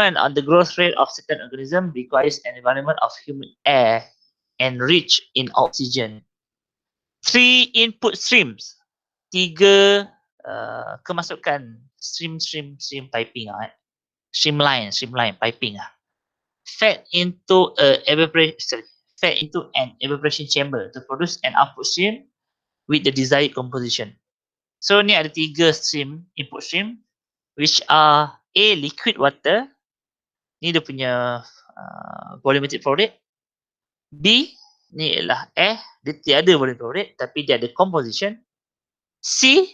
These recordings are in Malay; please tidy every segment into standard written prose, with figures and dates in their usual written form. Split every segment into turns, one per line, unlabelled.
on the growth rate of certain organism requires an environment of humid air and rich in oxygen. 3 input streams. 3 kemasukan stream piping streamline piping fed into an evaporation chamber to produce an output stream with the desired composition. So ni ada 3 stream input stream which are A, liquid water, ni dia punya volumetric flow rate. B, ni ialah air, dia tiada volumetric flow rate tapi dia ada composition. C,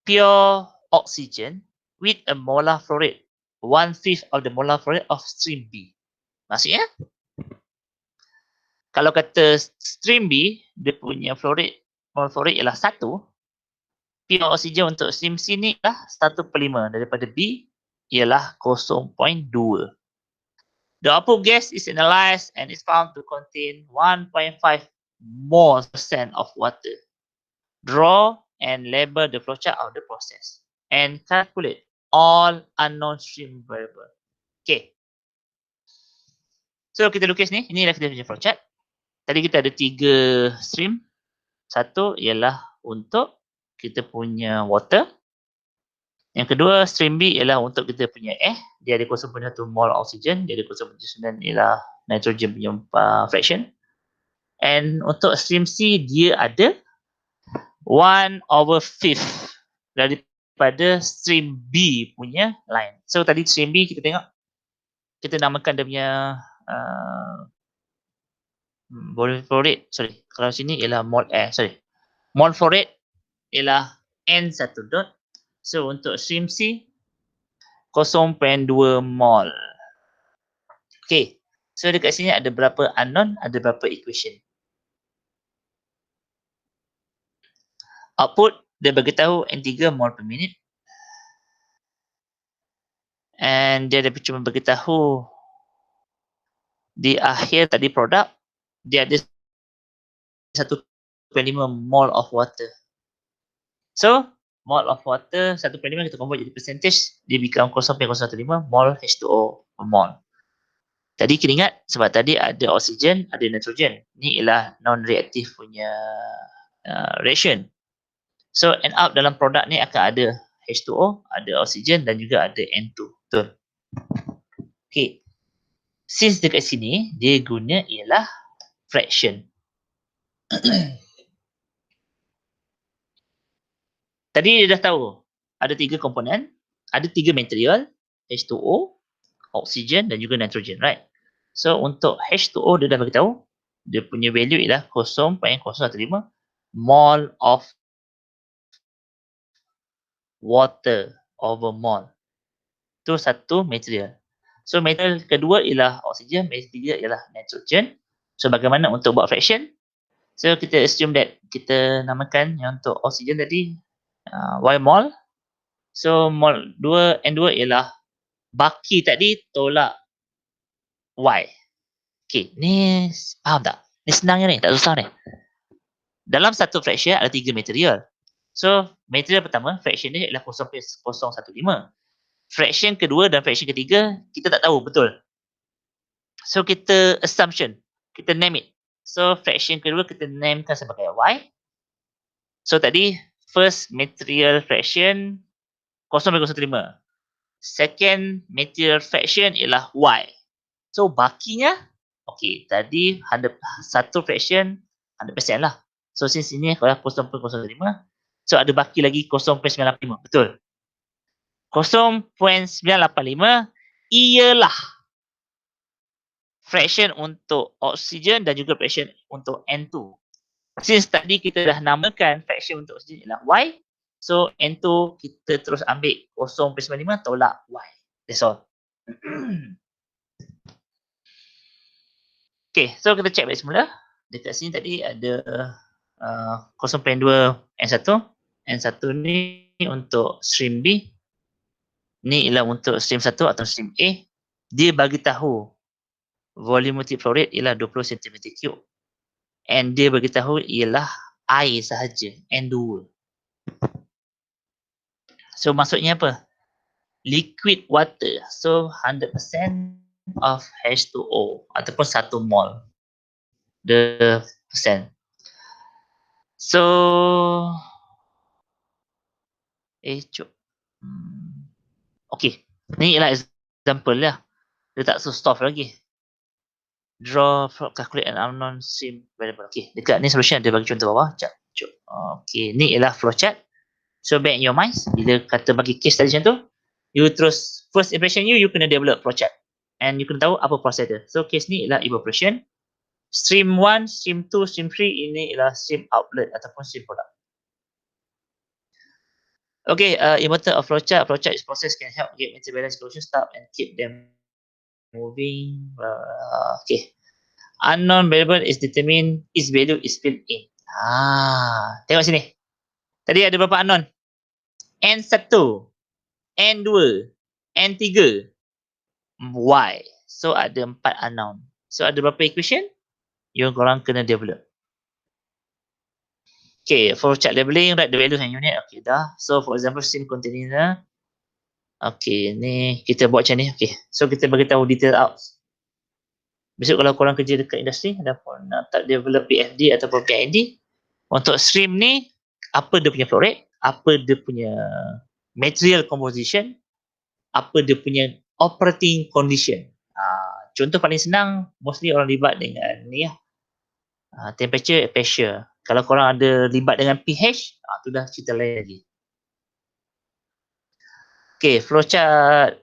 pure oxygen with a molar flow rate 1/5 of the molar flow rate of stream B. Maksudnya kalau kata stream B dia punya flow rate, molar flow rate ialah 1, pure oxygen untuk stream C ni ialah 1/5 daripada B ialah 0.2. The output gas is analysed and is found to contain 1.5 moles % of water. Draw and label the flowchart of the process and calculate all unknown stream variable. Okay. So kita lukis ni, inilah kita punya flowchart. Tadi kita ada 3 stream. Satu ialah untuk kita punya water. Yang kedua, stream B ialah untuk kita punya air. Dia ada 0.1 mol oksigen, dia ada 0.9 ialah nitrogen punya fraction. And untuk stream C, dia ada 1/5 daripada stream B punya line. So tadi stream B kita tengok, kita namakan dia punya volume flow rate, sorry, kalau sini ialah mol air, mol flow rate ialah N1 dot. So untuk stream C 0.2 mol. Okay, so dekat sini ada berapa unknown, ada berapa equation. Output dia bagi tahu N3 mol per minute. And dia cuma bagi tahu di akhir tadi produk dia ada 1.5 mol of water. So mol of water 1.5 kita convert jadi percentage, dia become 0.015 mol H2O per mol. Tadi kita ingat sebab tadi ada oksigen, ada nitrogen. Ni ialah non-reactive punya reaction. So end up dalam produk ni akan ada H2O, ada oksigen dan juga ada N2. Betul. Okay. Since dekat sini dia guna ialah fraction. Tadi dia dah tahu ada 3 komponen, ada 3 material, H2O, oksigen dan juga nitrogen, right? So untuk H2O dia dah bagi tahu dia punya value ialah 0.015 mol of water over mol. Itu satu material. So material kedua ialah oksigen, material ketiga ialah nitrogen. So bagaimana untuk buat fraction? So kita assume that kita namakan yang untuk oksigen tadi Y mol. So mol 2 N2 ialah baki tadi tolak Y. Okay, ni faham tak? Ni senangnya ni, tak susah ni. Dalam satu fraction ada 3 material. So material pertama, fraction dia ialah 0.015. Fraction kedua dan fraction ketiga, kita tak tahu betul. So kita assumption, kita name it. So fraction kedua kita namekan sebagai Y. So tadi first material fraction 0.05. Second material fraction ialah Y. So bakinya, okay, tadi 100, fraction 100% lah. So since ini kalau 0.05, so ada baki lagi 0.95, betul. 0.985 ialah fraction untuk oksigen dan juga fraction untuk N2. Since tadi kita dah namakan fraction untuk oksigen ialah Y, so N2 kita terus ambil 0.95 tolak Y. That's all. Okay, so kita check balik semula. Dekat sini tadi ada 0.2 N1. N1 ni untuk stream B. Ni ialah untuk stream 1 atau stream A. Dia bagi tahu volumetric flow rate ialah 20 cm3. And dia bagi tahu ialah air sahaja, N2. So maksudnya apa? liquid water. So 100% of H2O ataupun 1 mol. The percent. So cuk. Okay. Ni ialah example lah. Dia tak soft lagi. Draw, calculate an unknown stream variable. Okay. Dekat ni solution ada bagi contoh bawah. Cuk. Okay. Ni ialah flowchart. So back in your mind, bila kata bagi case tadi macam tu, you terus first impression you kena develop flowchart. And you kena tahu apa proses dia. So case ni ialah evaporation. Stream 1, stream 2, stream 3 ini ialah stream outlet ataupun stream product. Okay, important of flowchart. Flowchart is process can help get material balance solution start and keep them moving. Okay. Unknown variable is determined, its value is filled in. Tengok sini. Tadi ada berapa unknown? N1, N2, N3, Y. So ada 4 unknown. So ada berapa equation? Yang korang kena develop. Okay, for chart labeling, write the values and unit. Okay, dah. So for example, stream container. Okay, ni kita buat macam ni. Okay, so kita bagi tahu detail out. Besok kalau korang kerja dekat industri ataupun nak tak develop PFD ataupun PID, untuk stream ni, apa dia punya flow rate, apa dia punya material composition, apa dia punya operating condition. Contoh paling senang, mostly orang libat dengan ni lah. Temperature, pressure. Kalau korang ada libat dengan pH, tu dah cerita lain lagi. Okay, flowchart.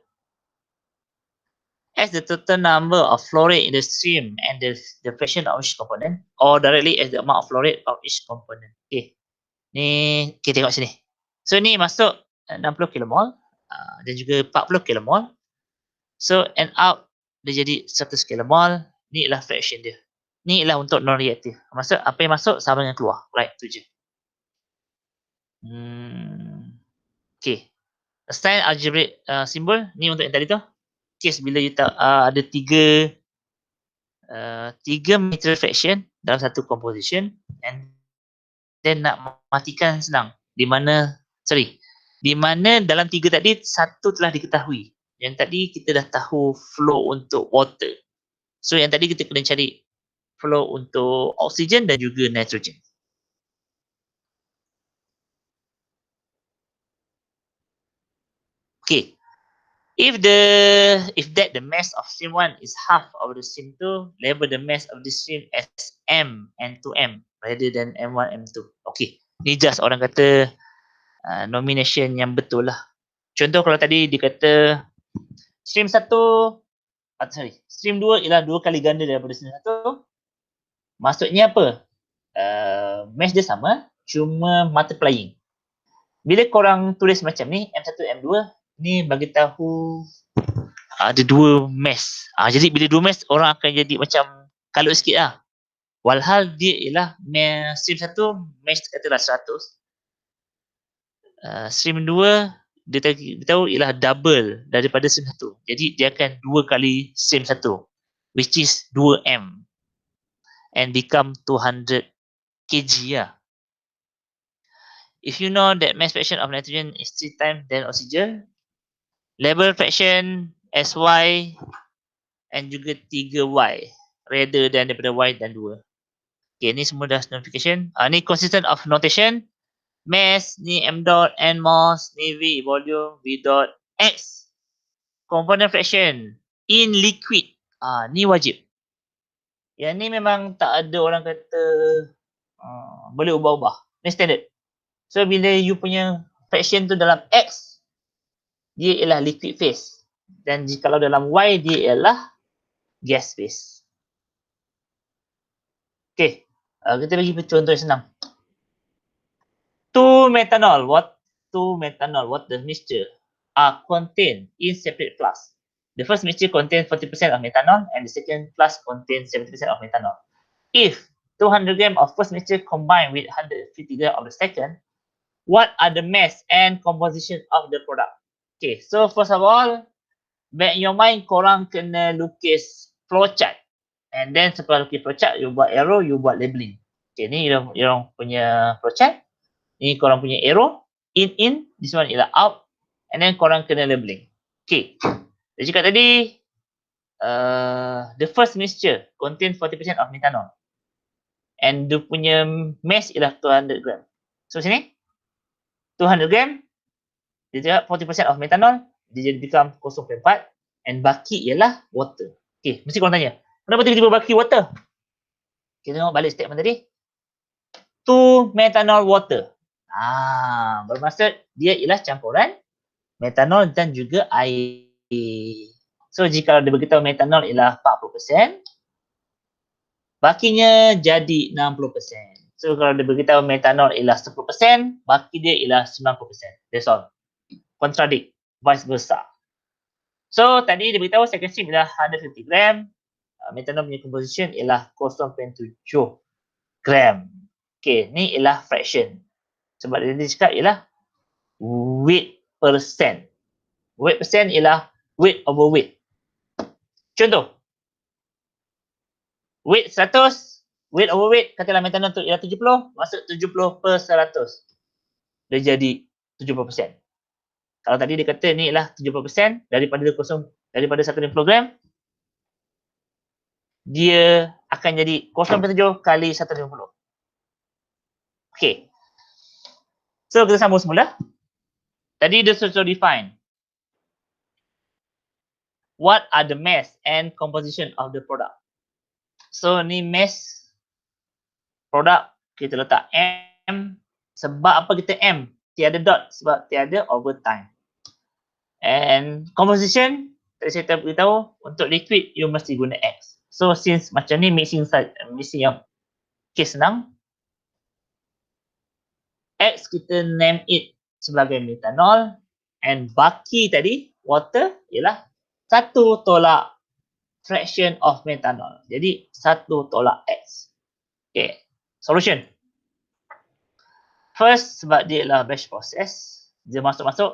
As the total number of flow rate in the stream and the fraction of each component, or directly as the amount of flow rate of each component. Okay, ni kita tengok sini. So ni masuk 60 kmol dan juga 40 kmol. So end out dia jadi 100 kmol. Ni ialah fraction dia. Ni ialah untuk non-reactive. Maksud apa yang masuk sama dengan keluar. Right, tu je. Okay. Assign algebraic symbol. Ni untuk yang tadi tu. Case bila you tak ada tiga material fraction dalam satu composition and then nak matikan senang. Di mana dalam tiga tadi satu telah diketahui. Yang tadi kita dah tahu flow untuk water. So yang tadi kita kena cari flow untuk oksigen dan juga nitrogen. Okay. If the mass of stream 1 is half of the stream 2, label the mass of the stream as M and 2M rather than M1, M2. Okay. Ni just orang kata nomination yang betul lah. Contoh kalau tadi dikata stream 1, stream 2 ialah 2 kali ganda daripada stream 1. Maksudnya apa? Mass dia sama, cuma multiplying. Bila korang tulis macam ni, M1, M2, ni bagi tahu ada dua mass. Jadi bila dua mass, orang akan jadi macam kalut sikit lah. Walhal dia ialah stream 1, mass katalah 100. Stream 2, dia tahu ialah double daripada stream 1. Jadi dia akan 2 kali stream 1, which is 2M. And become 200 kg lah. If you know that mass fraction of nitrogen is 3 times than oxygen, label fraction SY and juga 3Y rather than daripada Y dan 2. Okay, ni semua dah notification. Ni consistent of notation. Mass, ni M dot, N mass, ni V volume, V dot, X component fraction in liquid. Ni wajib. Yang ni memang tak ada orang kata boleh ubah-ubah. Ni standard. So bila you punya fraction tu dalam X, dia ialah liquid phase. Dan jikalau dalam Y, dia ialah gas phase. Okay. Kita bagi contoh yang senang. 2 methanol water mixture are contained in separate flask. The first mixture contains 40% of methanol and the second flask contains 70% of methanol. If 200 grams of first mixture combined with 150 grams of the second, what are the mass and composition of the product? Okay, so first of all, back in your mind, korang kena lukis flowchart. And then setelah lukis flowchart, you buat arrow, you buat labeling. Okay, ni yang punya flowchart. Ni korang punya arrow. In, this one ialah out. And then korang kena labeling. Okay. Dia cakap tadi, the first mixture contain 40% of methanol. And dia punya mass ialah 200 gram. So sini, 200 gram, dia cakap 40% of methanol, dia jadi become 0.4 and baki ialah water. Okay, mesti korang tanya, kenapa tiba-tiba baki water? Kita tengok balik statement tadi. 2 methanol water. Bermaksud dia ialah campuran metanol dan juga air. So jika dia beritahu metanol ialah 40%, bakinya jadi 60%. So kalau dia beritahu metanol ialah 10%, baki dia ialah 90%. That's all. Contradict, vice versa. So tadi dia beritahu second stream ialah 150 gram, metanol punya composition ialah 0.7 gram. Okay, ni ialah fraction. Sebab dia cakap ialah weight percent. Weight percent ialah weight over weight. Contoh, weight 100, weight over weight, katalah metanol tu ialah 70, maksud 70 per 100. Dia jadi 70%. Kalau tadi dia kata ni ialah 70% daripada 150 gram, dia akan jadi 0.7 kali 150. Okay. So kita sambung semula. Tadi dia sudah define what are the mass and composition of the product. So ni mass produk, kita letak M. Sebab apa kita M? Tiada dot sebab tiada overtime. And composition, tadi saya beritahu untuk liquid you mesti guna X. So since macam ni mixing yang case senang, X kita name it sebagai metanol and baki tadi water ialah 1 tolak fraction of metanol. Jadi 1 tolak X. Okay, solution. First, sebab dia ialah batch process, dia masuk-masuk